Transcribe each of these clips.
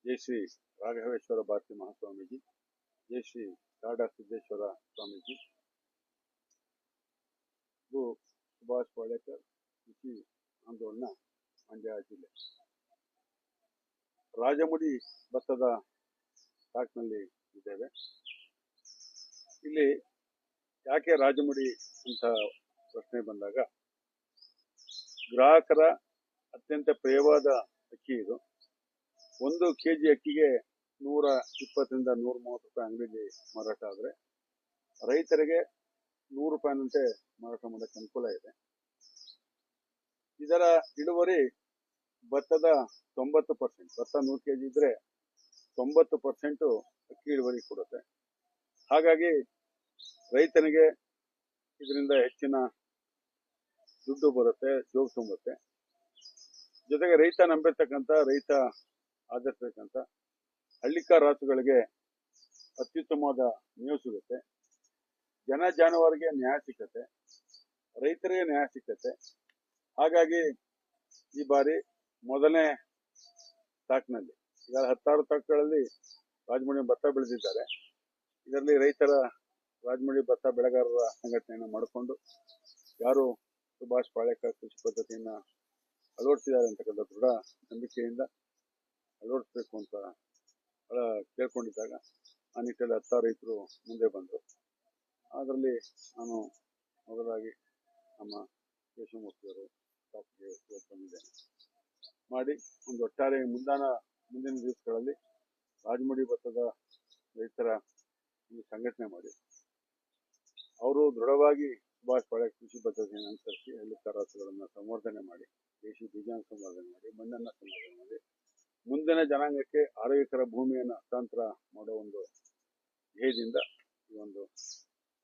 ಜೈ ಶ್ರೀ ರಾಘವೇಶ್ವರ ಭಾರತಿ ಮಹಾಸ್ವಾಮೀಜಿ, ಜೈ ಶ್ರೀ ಕಾಡಾ ಸಿದ್ದೇಶ್ವರ ಸ್ವಾಮೀಜಿ. ಇದು ಸುಭಾಷ್ ಪಾಳೇಕರ್ ಕೃಷಿ ಆಂದೋಲನ, ಮಂಡ್ಯ ಜಿಲ್ಲೆ. ರಾಜಮುಡಿ ಭತ್ತದ ಸ್ಟಾಕ್ನಲ್ಲಿ ಇದ್ದೇವೆ. ಇಲ್ಲಿ ಯಾಕೆ ರಾಜಮುಡಿ ಅಂತ ಪ್ರಶ್ನೆ ಬಂದಾಗ, ಗ್ರಾಹಕರ ಅತ್ಯಂತ ಪ್ರಿಯವಾದ ಅಕ್ಕಿ ಇದು. 1 kg ಅಕ್ಕಿಗೆ 120ರಿಂದ 130 ರೂಪಾಯಿ ಅಂಗಡಿಯಲ್ಲಿ ಮಾರಾಟ ಆದರೆ, ರೈತರಿಗೆ 100 ರೂಪಾಯಿನಂತೆ ಮಾರಾಟ ಮಾಡೋಕ್ಕೆ ಅನುಕೂಲ ಇದೆ. ಇದರ ಇಳುವರಿ ಭತ್ತದ 90%, ಭತ್ತ 100 kg ಇದ್ರೆ 90% ಅಕ್ಕಿ ಇಳುವರಿ ಕೊಡುತ್ತೆ. ಹಾಗಾಗಿ ರೈತನಿಗೆ ಇದರಿಂದ ಹೆಚ್ಚಿನ ದುಡ್ಡು ಬರುತ್ತೆ, ಜೋಗು ತುಂಬುತ್ತೆ. ಜೊತೆಗೆ ರೈತ ನಂಬಿರ್ತಕ್ಕಂಥ, ರೈತ ಆಧರಿಸ್ತಕ್ಕಂಥ ಹಳ್ಳಿಕಾರ ರಾಸುಗಳಿಗೆ ಅತ್ಯುತ್ತಮವಾದ ಮೇವು ಸಿಗುತ್ತೆ. ಜನ ಜಾನುವಾರಿಗೆ ನ್ಯಾಯ ಸಿಕ್ಕತ್ತೆ, ರೈತರಿಗೆ ನ್ಯಾಯ ಸಿಕ್ಕತ್ತೆ. ಹಾಗಾಗಿ ಈ ಬಾರಿ ಮೊದಲನೇ ತಾಕ್ನಲ್ಲಿ ಈಗ 16 ತಾಕ್ಗಳಲ್ಲಿ ರಾಜಮುಡಿ ಭತ್ತ ಬೆಳೆದಿದ್ದಾರೆ. ಇದರಲ್ಲಿ ರೈತರ ರಾಜಮುಡಿ ಭತ್ತ ಬೆಳೆಗಾರರ ಸಂಘಟನೆಯನ್ನು ಮಾಡಿಕೊಂಡು ಯಾರು ಸುಭಾಷ್ ಪಾಳೇಕರ್ ಕೃಷಿ ಪದ್ಧತಿಯನ್ನು ಅಳವಡಿಸಿದ್ದಾರೆ ಅಂತಕ್ಕಂಥ ದೃಢ ನಂಬಿಕೆಯಿಂದ ಅಳವಡಿಸಬೇಕು ಅಂತ ಕೇಳ್ಕೊಂಡಿದ್ದಾಗ ಆ ನಿಟ್ಟಿನಲ್ಲಿ 10 ರೈತರು ಮುಂದೆ ಬಂದರು. ಅದರಲ್ಲಿ ನಾನು ಮೊದಲಾಗಿ ನಮ್ಮ ಕೇಶವಮೂರ್ತಿಯವರು ಸ್ಟಾಫ್ಗೆ ಬಂದಿದ್ದೇನೆ. ಮಾಡಿ ಒಂದು ಒಟ್ಟಾರೆ ಮುಂದಿನ ದಿವಸಗಳಲ್ಲಿ ರಾಜಮುಡಿ ಭತ್ತದ ರೈತರ ಒಂದು ಸಂಘಟನೆ ಮಾಡಿ, ಅವರು ದೃಢವಾಗಿ ಸುಭಾಷ್ ಪಾಳೇಕರ್ ಕೃಷಿ ಪದ್ಧತಿಯನ್ನು ಅನುಸರಿಸಿ ಹಳ್ಳಿಕಾರ ರಾಸುಗಳನ್ನು ಸಂವರ್ಧನೆ ಮಾಡಿ, ದೇಶಿ ಬೀಜಾನ ಸಂವರ್ಧನೆ ಮಾಡಿ, ಮಣ್ಣನ್ನು ಸಂವರ್ಧನೆ ಮಾಡಿ, ಮುಂದಿನ ಜನಾಂಗಕ್ಕೆ ಆರೋಗ್ಯಕರ ಭೂಮಿಯನ್ನು ಹಸ್ತಾಂತರ ಮಾಡೋ ಒಂದು ಧ್ಯೇಯದಿಂದ ಈ ಒಂದು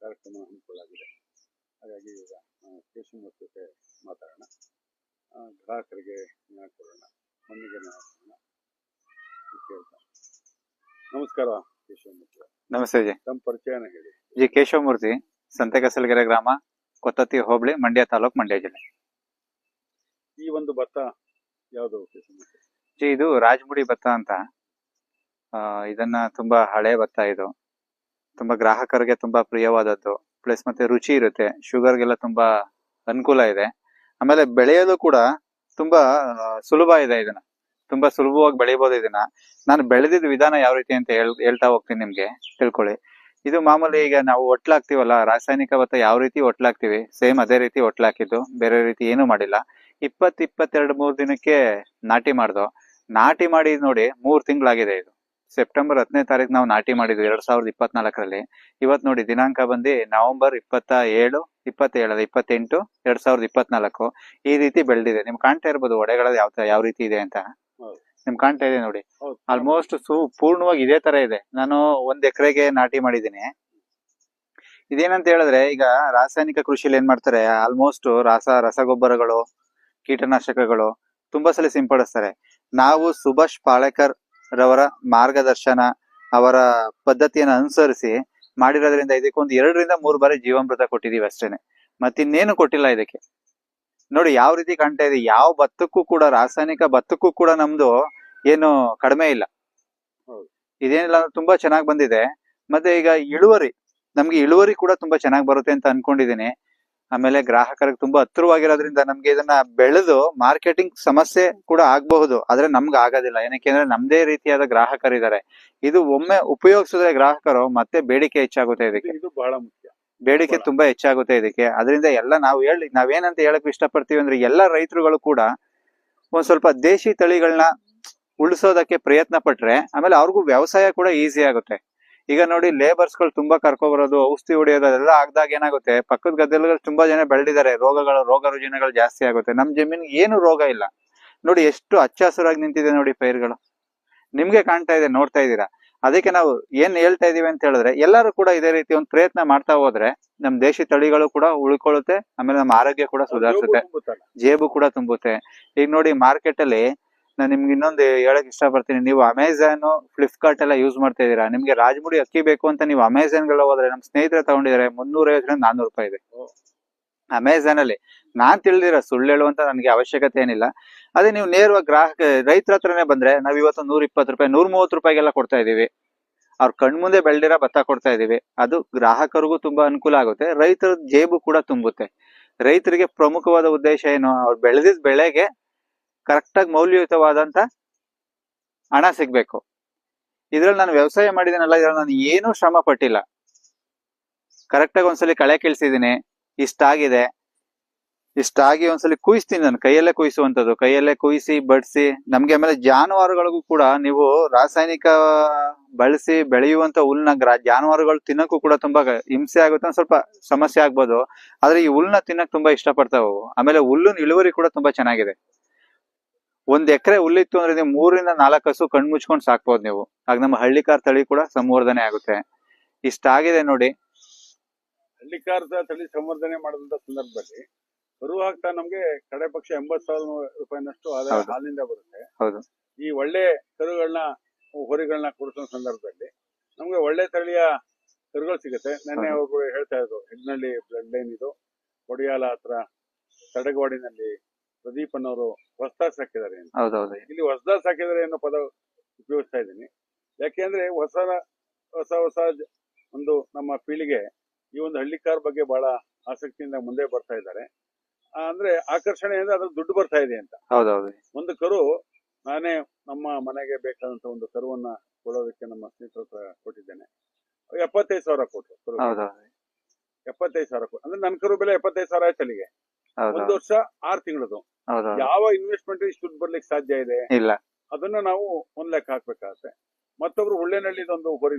ಕಾರ್ಯಕ್ರಮ ಹಮ್ಮಿಕೊಳ್ಳಲಾಗಿದೆ. ಹಾಗಾಗಿ ಈಗ ನಾವು ಕೇಶವಮೂರ್ತಿ ಜೊತೆ ಮಾತಾಡೋಣ, ಗ್ರಾಹಕರಿಗೆ ನ್ಯಾಯ ಕೊಡೋಣ, ಮಣ್ಣಿಗೆ ನ್ಯಾಯ ಕೊಡೋಣ. ನಮಸ್ಕಾರ ಕೇಶವಮೂರ್ತಿ. ನಮಸ್ತೆ ಜಿ. ತಮ್ಮ ಪರಿಚಯನ ಹೇಳಿ. ಜಿ ಕೇಶವಮೂರ್ತಿ, ಸಂತೆಕಸಲಗೆರೆ ಗ್ರಾಮ, ಕೊತ್ತತ್ತಿ ಹೋಬಳಿ, ಮಂಡ್ಯ ತಾಲೂಕು, ಮಂಡ್ಯ ಜಿಲ್ಲೆ. ಈ ಒಂದು ಭತ್ತ ಯಾವುದು ಕೇಶವಮೂರ್ತಿ? ಜಿ ಇದು ರಾಜಮುಡಿ ಭತ್ತ ಅಂತ. ಇದನ್ನ ತುಂಬಾ ಹಳೆ ಭತ್ತ ಇದು. ತುಂಬಾ ಗ್ರಾಹಕರಿಗೆ ತುಂಬಾ ಪ್ರಿಯವಾದದ್ದು. ಪ್ಲಸ್ ಮತ್ತೆ ರುಚಿ ಇರುತ್ತೆ, ಶುಗರ್ಗೆಲ್ಲ ತುಂಬಾ ಅನುಕೂಲ ಇದೆ. ಆಮೇಲೆ ಬೆಳೆಯೋದು ಕೂಡ ತುಂಬಾ ಸುಲಭ ಇದೆ. ಇದನ್ನ ತುಂಬಾ ಸುಲಭವಾಗಿ ಬೆಳಿಬಹುದು. ಇದನ್ನ ನಾನು ಬೆಳೆದಿದ್ದ ವಿಧಾನ ಯಾವ ರೀತಿ ಅಂತ ಹೇಳ್ತಾ ಹೋಗ್ತೀನಿ, ನಿಮ್ಗೆ ತಿಳ್ಕೊಳ್ಳಿ. ಇದು ಮಾಮೂಲಿ ಈಗ ನಾವು ಒಟ್ಲಾಕ್ತಿವಲ್ಲ, ರಾಸಾಯನಿಕ ಭತ್ತ ಯಾವ ರೀತಿ ಒಟ್ಲಾಕ್ತಿವಿ ಸೇಮ್ ಅದೇ ರೀತಿ ಒಟ್ಲಾಕಿದ್ದು, ಬೇರೆ ರೀತಿ ಏನು ಮಾಡಿಲ್ಲ. 22-23 ದಿನಕ್ಕೆ ನಾಟಿ ಮಾಡ್ದು. ನಾಟಿ ಮಾಡಿ ನೋಡಿ 3 ತಿಂಗಳಾಗಿದೆ. ಇದು ಸೆಪ್ಟೆಂಬರ್ 10ನೇ ತಾರೀಕು ನಾವು ನಾಟಿ ಮಾಡಿದ್ವಿ 2024ರಲ್ಲಿ. ಇವತ್ತು ನೋಡಿ ದಿನಾಂಕ ಬಂದು ನವೆಂಬರ್ 28, 2024. ಈ ರೀತಿ ಬೆಳೆದಿದೆ. ನಿಮ್ಗೆ ಕಾಣ್ತಾ ಇರ್ಬೋದು ಒಡೆಗಳ ಯಾವ ರೀತಿ ಇದೆ ಅಂತ. ನಿಮ್ಗೆ ಕಾಣ್ತಾ ಇದೆ ನೋಡಿ, ಆಲ್ಮೋಸ್ಟ್ ಪೂರ್ಣವಾಗಿ ಇದೇ ತರ ಇದೆ. ನಾನು 1 ಎಕರೆಗೆ ನಾಟಿ ಮಾಡಿದ್ದೀನಿ. ಇದೇನಂತ ಹೇಳಿದ್ರೆ, ಈಗ ರಾಸಾಯನಿಕ ಕೃಷಿಯಲ್ಲಿ ಏನ್ ಮಾಡ್ತಾರೆ, ಆಲ್ಮೋಸ್ಟ್ ರಸಗೊಬ್ಬರಗಳು, ಕೀಟನಾಶಕಗಳು ತುಂಬಾ ಸಲ ಸಿಂಪಡಿಸ್ತಾರೆ. ನಾವು ಸುಭಾಷ್ ಪಾಳೇಕರ್ ರವರ ಮಾರ್ಗದರ್ಶನ, ಅವರ ಪದ್ಧತಿಯನ್ನು ಅನುಸರಿಸಿ ಮಾಡಿರೋದ್ರಿಂದ ಇದಕ್ಕೊಂದು 2ರಿಂದ 3 ಬಾರಿ ಜೀವಾಮೃತ ಕೊಟ್ಟಿದೀವಿ ಅಷ್ಟೇನೆ, ಮತ್ತಿನ್ನೇನು ಕೊಟ್ಟಿಲ್ಲ ಇದಕ್ಕೆ. ನೋಡಿ ಯಾವ ರೀತಿ ಕಾಣ್ತಾ ಇದೆ. ಯಾವ ಭತ್ತಕ್ಕೂ ಕೂಡ, ರಾಸಾಯನಿಕ ಭತ್ತಕ್ಕೂ ಕೂಡ ನಮ್ದು ಏನು ಕಡಿಮೆ ಇಲ್ಲ. ಇದೇನಿಲ್ಲ ಅಂದ್ರೆ ತುಂಬಾ ಚೆನ್ನಾಗಿ ಬಂದಿದೆ. ಮತ್ತೆ ಈಗ ನಮ್ಗೆ ಇಳುವರಿ ಕೂಡ ತುಂಬಾ ಚೆನ್ನಾಗಿ ಬರುತ್ತೆ ಅಂತ ಅನ್ಕೊಂಡಿದೀನಿ. ಆಮೇಲೆ ಗ್ರಾಹಕರಿಗೆ ತುಂಬಾ ಹತ್ತಿರವಾಗಿರೋದ್ರಿಂದ ನಮ್ಗೆ ಇದನ್ನ ಬೆಳೆದು ಮಾರ್ಕೆಟಿಂಗ್ ಸಮಸ್ಯೆ ಕೂಡ ಆಗಬಹುದು, ಆದ್ರೆ ನಮ್ಗೆ ಆಗೋದಿಲ್ಲ. ಏನಕ್ಕೆ ಅಂದ್ರೆ ನಮ್ದೇ ರೀತಿಯಾದ ಗ್ರಾಹಕರಿದ್ದಾರೆ. ಇದು ಒಮ್ಮೆ ಉಪಯೋಗಿಸಿದ್ರೆ ಗ್ರಾಹಕರು ಮತ್ತೆ ಬೇಡಿಕೆ ಹೆಚ್ಚಾಗುತ್ತೆ. ಇದಕ್ಕೆ ಇದು ಬಹಳ ಮುಖ್ಯ. ಬೇಡಿಕೆ ತುಂಬಾ ಹೆಚ್ಚಾಗುತ್ತೆ ಇದಕ್ಕೆ. ಅದರಿಂದ ಎಲ್ಲ ನಾವೇನಂತ ಹೇಳಕ್ ಇಷ್ಟಪಡ್ತೀವಿ ಅಂದ್ರೆ, ಎಲ್ಲ ರೈತರುಗಳು ಕೂಡ ಒಂದ್ ಸ್ವಲ್ಪ ದೇಶಿ ತಳಿಗಳನ್ನ ಉಳಿಸೋದಕ್ಕೆ ಪ್ರಯತ್ನ ಪಟ್ರೆ, ಆಮೇಲೆ ಅವ್ರಿಗೂ ವ್ಯವಸಾಯ ಕೂಡ ಈಸಿ ಆಗುತ್ತೆ. ಈಗ ನೋಡಿ ಲೇಬರ್ಸ್ಗಳು ತುಂಬಾ ಕರ್ಕೊಬರೋದು, ಔಷಧಿ ಹೊಡೆಯೋದು ಅದೆಲ್ಲ ಆಗದಾಗ ಏನಾಗುತ್ತೆ, ಪಕ್ಕದ ಗದ್ದೆಗಳು ತುಂಬಾ ಜನ ಬೆಳೆದಿದ್ದಾರೆ, ರೋಗ ರುಜಿನಗಳು ಜಾಸ್ತಿ ಆಗುತ್ತೆ. ನಮ್ ಜಮೀನಿಗೆ ಏನು ರೋಗ ಇಲ್ಲ. ನೋಡಿ ಎಷ್ಟು ಹಚ್ಚ ಹಸುರಾಗಿ ನಿಂತಿದೆ ನೋಡಿ ಪೈರುಗಳು, ನಿಮ್ಗೆ ಕಾಣ್ತಾ ಇದೆ, ನೋಡ್ತಾ ಇದ್ದೀರಾ. ಅದಕ್ಕೆ ನಾವು ಏನ್ ಹೇಳ್ತಾ ಇದೀವಿ ಅಂತ ಹೇಳಿದ್ರೆ, ಎಲ್ಲರೂ ಕೂಡ ಇದೇ ರೀತಿ ಒಂದು ಪ್ರಯತ್ನ ಮಾಡ್ತಾ ಹೋದ್ರೆ ನಮ್ ದೇಶಿ ತಳಿಗಳು ಕೂಡ ಉಳ್ಕೊಳ್ಳುತ್ತೆ, ಆಮೇಲೆ ನಮ್ಮ ಆರೋಗ್ಯ ಕೂಡ ಸುಧಾರಿಸುತ್ತೆ, ಜೇಬು ಕೂಡ ತುಂಬುತ್ತೆ. ಈಗ ನೋಡಿ ಮಾರ್ಕೆಟ್ ಅಲ್ಲಿ ನಾನು ನಿಮ್ಗೆ ಇನ್ನೊಂದು ಹೇಳಕ್ ಇಷ್ಟಪಡ್ತೀನಿ. ನೀವು ಅಮೆಝಾನ್, ಫ್ಲಿಪ್ಕಾರ್ಟ್ ಎಲ್ಲ ಯೂಸ್ ಮಾಡ್ತಾ ಇದೀರಾ, ನಿಮ್ಗೆ ರಾಜಮುಡಿ ಅಕ್ಕಿ ಬೇಕು ಅಂತ ನೀವು ಅಮೆಝಾನ್ ಗೆಲ್ಲ ಹೋದ್ರೆ, ನಮ್ ಸ್ನೇಹಿತರೆ ತಗೊಂಡಿದ್ದಾರೆ 350-400 ರೂಪಾಯಿ ಇದೆ. ಅಮೆಝಾನ್ ಅಲ್ಲಿ ನಾನ್ ತಿಳಿದಿರೋ ಸುಳ್ಳು ಹೇಳುವಂತ ನನಗೆ ಅವಶ್ಯಕತೆ ಏನಿಲ್ಲ. ಅದೇ ನೀವು ನೇರವಾಗಿ ರೈತರ ಹತ್ರನೇ ಬಂದ್ರೆ ನಾವ್ ಇವತ್ತು 120 ರೂಪಾಯಿ 130 ರೂಪಾಯಿಗೆಲ್ಲ ಕೊಡ್ತಾ ಇದೀವಿ. ಅವ್ರ ಕಣ್ಮುಂದೆ ಬೆಳ್ದಿರೋ ಭತ್ತ ಕೊಡ್ತಾ ಇದೀವಿ. ಅದು ಗ್ರಾಹಕರಿಗೂ ತುಂಬಾ ಅನುಕೂಲ ಆಗುತ್ತೆ, ರೈತರ ಜೇಬು ಕೂಡ ತುಂಬುತ್ತೆ. ರೈತರಿಗೆ ಪ್ರಮುಖವಾದ ಉದ್ದೇಶ ಏನು, ಅವ್ರು ಬೆಳೆದಿದ್ದ ಬೆಳೆಗೆ ಕರೆಕ್ಟ್ ಆಗಿ ಮೌಲ್ಯಯುತವಾದಂತ ಹಣ ಸಿಗ್ಬೇಕು. ಇದ್ರಲ್ಲಿ ನಾನು ವ್ಯವಸಾಯ ಮಾಡಿದ್ದೀನಲ್ಲ, ಇದ್ರಲ್ಲಿ ನಾನು ಏನೂ ಶ್ರಮ ಪಟ್ಟಿಲ್ಲ. ಕರೆಕ್ಟ್ ಆಗಿ ಒಂದ್ಸಲಿ ಕಳೆ ಕೀಳ್ಸಿದೀನಿ, ಇಷ್ಟಾಗಿದೆ, ಇಷ್ಟಾಗಿ ಒಂದ್ಸಲಿ ಕುಯ್ಸ್ತೀನಿ. ನಾನು ಕೈಯಲ್ಲೇ ಕುಯ್ಸುವಂತದ್ದು, ಕೈಯಲ್ಲೇ ಕುಯ್ಸಿ ಬಡ್ಸಿ. ನಮ್ಗೆ ಆಮೇಲೆ ಜಾನುವಾರುಗಳಿಗೂ ಕೂಡ ನೀವು ರಾಸಾಯನಿಕ ಬಳಸಿ ಬೆಳೆಯುವಂತ ಹುಲ್ನ ಜಾನುವಾರುಗಳು ತಿನ್ನಕ್ಕೂ ಕೂಡ ತುಂಬಾ ಹಿಂಸೆ ಆಗುತ್ತೆ, ಸ್ವಲ್ಪ ಸಮಸ್ಯೆ ಆಗ್ಬೋದು. ಆದ್ರೆ ಈ ಹುಲ್ನ ತಿನ್ನಕ್ ತುಂಬಾ ಇಷ್ಟಪಡ್ತಾವು. ಆಮೇಲೆ ಹುಲ್ಲಿನ ಇಳುವರಿ ಕೂಡ ತುಂಬಾ ಚೆನ್ನಾಗಿದೆ. 1 ಎಕರೆ ಹುಲ್ಲಿತ್ತು ಅಂದ್ರೆ ನೀವು 3 ರಿಂದ 4 ಹಸು ಕಣ್ ಮುಚ್ಕೊಂಡು ಸಾಕ್ಬೋದು ನೀವು. ಆಗ ನಮ್ಮ ಹಳ್ಳಿಕಾರ್ ತಳಿ ಕೂಡ ಸಂವರ್ಧನೆ ಆಗುತ್ತೆ. ಇಷ್ಟಾಗಿದೆ ನೋಡಿ. ಹಳ್ಳಿಕಾರದ ತಳಿ ಸಂವರ್ಧನೆ ಮಾಡಿದಂತ ಸಂದರ್ಭದಲ್ಲಿ ಕರು ಹಾಕ್ತಾ ನಮ್ಗೆ ಕಡೆ ಪಕ್ಷ 80,000 ರೂಪಾಯಿನಷ್ಟು ಆದಾಯ ಹೌದು. ಹಾಲಿನಿಂದ ಬರುತ್ತೆ. ಹೌದು. ಈ ಒಳ್ಳೆ ಕರುಗಳನ್ನ ಹೊರಿಗಳನ್ನ ಕೊಡಿಸೋ ಸಂದರ್ಭದಲ್ಲಿ ನಮ್ಗೆ ಒಳ್ಳೆ ತಳಿಯ ಕರುಗಳು ಸಿಗುತ್ತೆ. ನೆನ್ನೆ ಹೌದು. ಒಬ್ರು ಹೇಳ್ತಾ ಇದ್ರು, ಹೆಗ್ನಳ್ಳಿ ಬ್ಲಡ್ ಲೈನ್ ಇದು ಕೊಡಿಯಾಲ ಹತ್ರ ತಡಗವಾಡಿನಲ್ಲಿ ಪ್ರದೀಪ್ ಅನ್ನೋರು ಹೊಸದಾಗಿ ಸಾಕಿದ್ದಾರೆ ಅಂತ. ಹೌದೌದು. ಇಲ್ಲಿ ಹೊಸದಾಗಿ ಸಾಕಿದ್ದಾರೆ ಅನ್ನೋ ಪದ ಉಪಯೋಗಿಸ್ತಾ ಇದ್ದೀನಿ. ಯಾಕೆಂದ್ರೆ ಹೊಸ ಒಂದು ನಮ್ಮ ಪೀಳಿಗೆ ಈ ಒಂದು ಹಳ್ಳಿಕಾರ್ ಬಗ್ಗೆ ಬಹಳ ಆಸಕ್ತಿಯಿಂದ ಮುಂದೆ ಬರ್ತಾ ಇದ್ದಾರೆ. ಅಂದ್ರೆ ಆಕರ್ಷಣೆ ಅಂದ್ರೆ ಅದ್ರ ದುಡ್ಡು ಬರ್ತಾ ಇದೆ ಅಂತ. ಹೌದೌದು. ಒಂದು ಕರು ನಾನೇ ನಮ್ಮ ಮನೆಗೆ ಬೇಕಾದಂತ ಒಂದು ಕರುವನ್ನ ಕೊಡೋದಕ್ಕೆ ನಮ್ಮ ಸ್ನೇಹಿತರ ಹತ್ರ ಕೊಟ್ಟಿದ್ದೇನೆ. 75,000 ಕೊಟ್ಟರು ಕರು. ಹೌದೌದು. 75,000 ಕೊಟ್ಟು ಅಂದ್ರೆ ನನ್ನ ಕರು ಬೆಲೆ 75,000 ಆಯ್ತು ಅಲ್ಲಿಗೆ. 1 ವರ್ಷ 6 ತಿಂಗಳದು. ಹೌದೌದು. ಯಾವ ಇನ್ವೆಸ್ಟ್ಮೆಂಟ್ ಇಷ್ಟು ದುಡ್ಡು ಬರ್ಲಿಕ್ಕೆ ಸಾಧ್ಯ ಇದೆ? ಇಲ್ಲ. ಅದನ್ನ ನಾವು ಒಂದ್ ಲೆಕ್ಕ ಹಾಕ್ಬೇಕಾಗತ್ತೆ. ಮತ್ತೊಬ್ರು ಉಳ್ಳೆನಳ್ಳಿದೊಂದು ಹೊರಿ